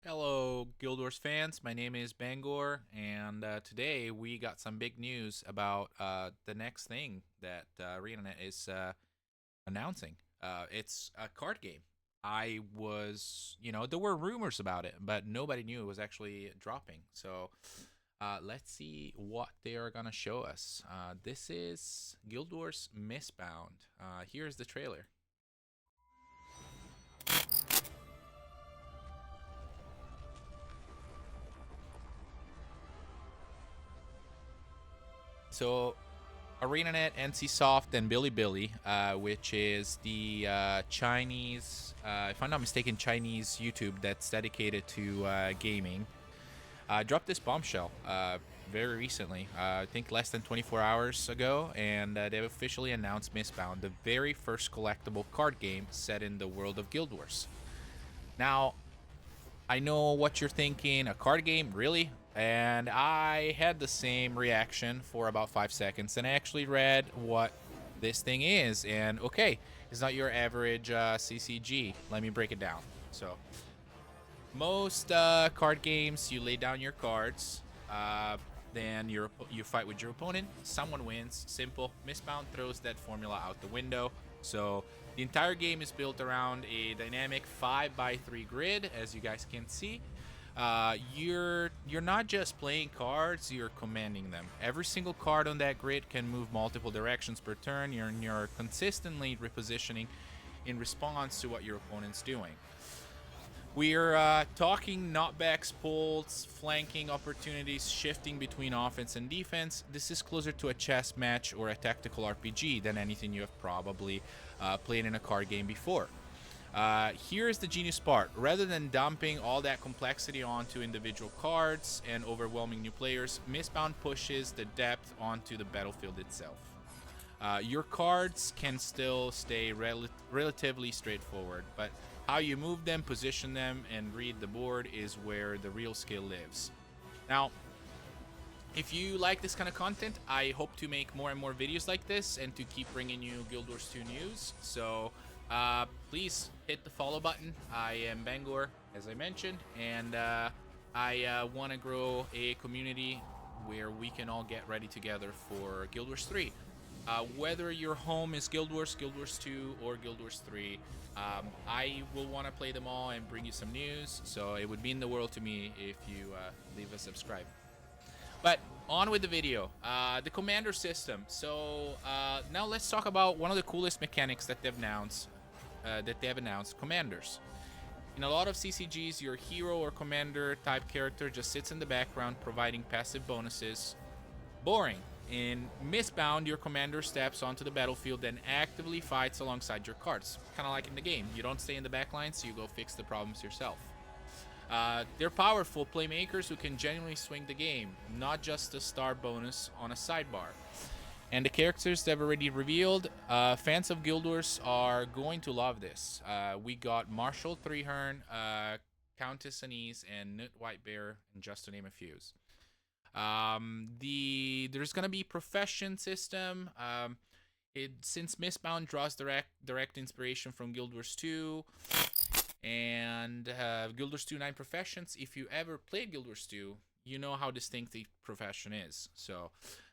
Hello, Guild Wars fans. My name is Bangor, and today we got some big news about the next thing that ArenaNet is announcing. It's a card game. There were rumors about it, but nobody knew it was actually dropping. So let's see what they are going to show us. This is Guild Wars Mistbound. Here's the trailer. So ArenaNet, NCSoft, and Bilibili, which is the Chinese, if I'm not mistaken, Chinese YouTube that's dedicated to gaming, dropped this bombshell very recently. I think less than 24 hours ago, and they've officially announced Mistbound, the very first collectible card game set in the world of Guild Wars. Now, I know what you're thinking. A card game? Really? And I had the same reaction for about 5 seconds. And I actually read what this thing is. And okay, it's not your average CCG. Let me break it down. So, most card games, you lay down your cards. Then you fight with your opponent. Someone wins. Simple. Mistbound throws that formula out the window. So the entire game is built around a dynamic 5x3 grid, as you guys can see. You're not just playing cards; you're commanding them. Every single card on that grid can move multiple directions per turn. You're consistently repositioning in response to what your opponent's doing. We're talking knockbacks, pulls, flanking opportunities, shifting between offense and defense. This is closer to a chess match or a tactical RPG than anything you have probably played in a card game before. Here's the genius part. Rather than dumping all that complexity onto individual cards and overwhelming new players, Mistbound pushes the depth onto the battlefield itself. Your cards can still stay relatively straightforward, but how you move them, position them, and read the board is where the real skill lives. Now, if you like this kind of content, I hope to make more and more videos like this and to keep bringing you Guild Wars 2 news. So please hit the follow button. I am Bangor, as I mentioned, and I want to grow a community where we can all get ready together for Guild Wars 3. Whether your home is Guild Wars 2, or Guild Wars 3, I will want to play them all and bring you some news. So it would mean the world to me if you leave a subscribe. But on with the video. The commander system. So now let's talk about one of the coolest mechanics that they've announced. Commanders. In a lot of CCGs, your hero or commander type character just sits in the background providing passive bonuses. Boring. In Mistbound, your commander steps onto the battlefield and actively fights alongside your cards. Kind of like in the game. You don't stay in the backline, so you go fix the problems yourself. They're powerful playmakers who can genuinely swing the game, not just a star bonus on a sidebar. And the characters they've already revealed, fans of Guild Wars are going to love this. We got Marshal Trahearne, Countess Anise, and Knut Whitebear, and just to name a few. There's gonna be profession system. Since Mistbound draws direct inspiration from Guild Wars 2 and Guild Wars 2 9 professions. If you ever played Guild Wars 2, you know how distinct the profession is. So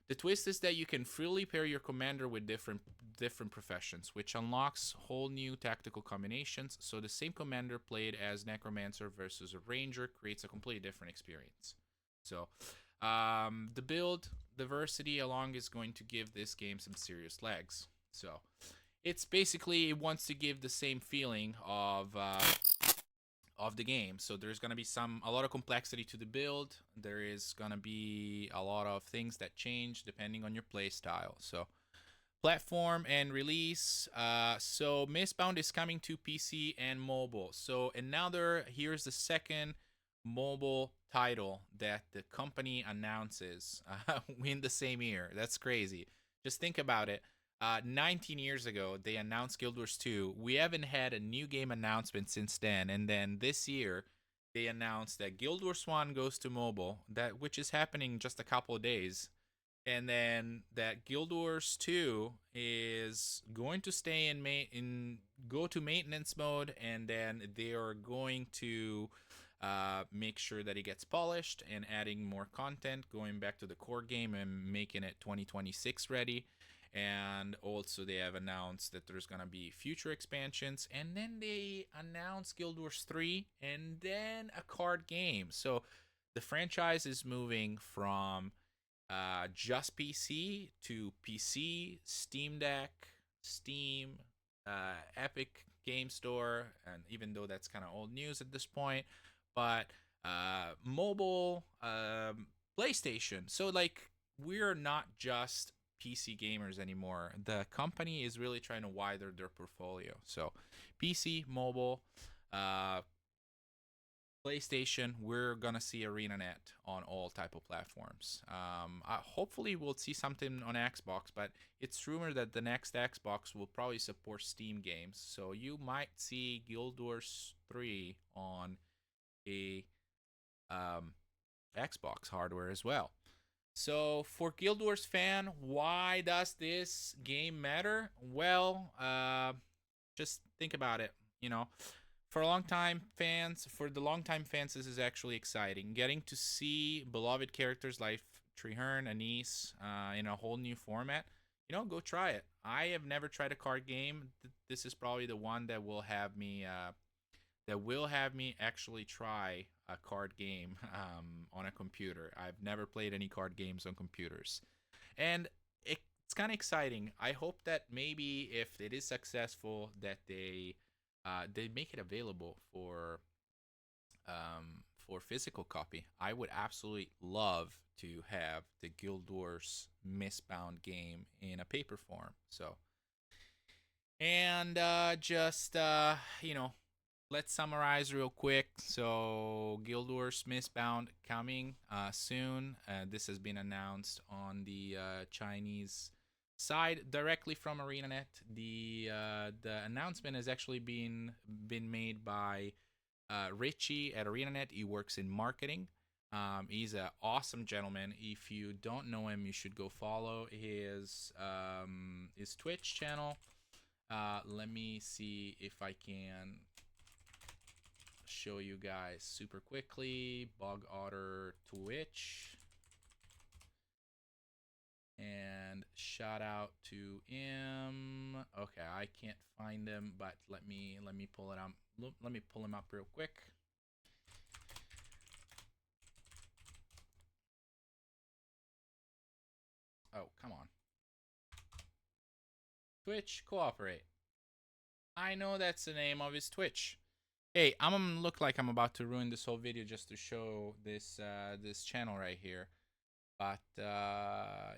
the twist is that you can freely pair your commander with different professions, which unlocks whole new tactical combinations. So the same commander played as Necromancer versus a Ranger creates a completely different experience. So the build diversity along is going to give this game some serious legs. So it's basically, it wants to give the same feeling of the game. So there's gonna be a lot of complexity to the build. There is gonna be a lot of things that change depending on your play style. So platform and release. So Mistbound is coming to PC and mobile. So here's the second mobile title that the company announces in the same year. That's crazy. Just think about it. 19 years ago, they announced Guild Wars 2. We haven't had a new game announcement since then. And then this year, they announced that Guild Wars 1 goes to mobile, which is happening just a couple of days. And then that Guild Wars 2 is going to stay go to maintenance mode, and then they are going to make sure that it gets polished and adding more content, going back to the core game and making it 2026 ready. And also, they have announced that there's gonna be future expansions, and then they announced Guild Wars 3, and then a card game. So the franchise is moving from just PC to PC, Steam Deck, Steam, Epic Game Store, and even though that's kind of old news at this point, but mobile, PlayStation. So like we're not just PC gamers anymore. The company is really trying to widen their portfolio. So PC, mobile, uh, PlayStation, we're gonna see ArenaNet on all type of platforms. Hopefully, we'll see something on Xbox, but it's rumored that the next Xbox will probably support Steam games, so you might see Guild Wars 3 on a um, Xbox hardware as well. So, for Guild Wars fan, why does this game matter? Well, just think about it. You know, for the longtime fans, this is actually exciting. Getting to see beloved characters like Trahearne, Anise, in a whole new format. Go try it. I have never tried a card game. This is probably the one that will have me actually try a card game on a computer. I've never played any card games on computers, and it's kind of exciting. I hope that maybe if it is successful, that they make it available for physical copy. I would absolutely love to have the Guild Wars Mistbound game in a paper form. So, and just let's summarize real quick. So, Guild Wars Mistbound coming soon. This has been announced on the Chinese side directly from ArenaNet. The announcement has actually been made by Richie at ArenaNet. He works in marketing. He's an awesome gentleman. If you don't know him, you should go follow his Twitch channel. Let me see if I can show you guys super quickly. Bogotter Twitch. And shout out to him. Okay, I can't find him, but let me pull it up. Let me pull him up real quick. Oh, come on. Twitch, cooperate. I know that's the name of his Twitch. Hey, I'm gonna look like I'm about to ruin this whole video just to show this channel right here. But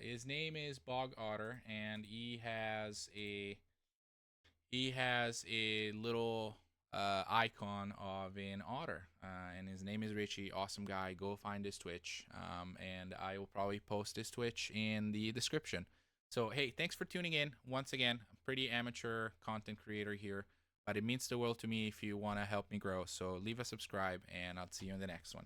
his name is Bogotter, and he has a little icon of an otter, and his name is Richie. Awesome guy. Go find his Twitch, and I will probably post his Twitch in the description. So hey, thanks for tuning in. Once again, I'm pretty amateur content creator here, but it means the world to me if you want to help me grow. So leave a subscribe, and I'll see you in the next one.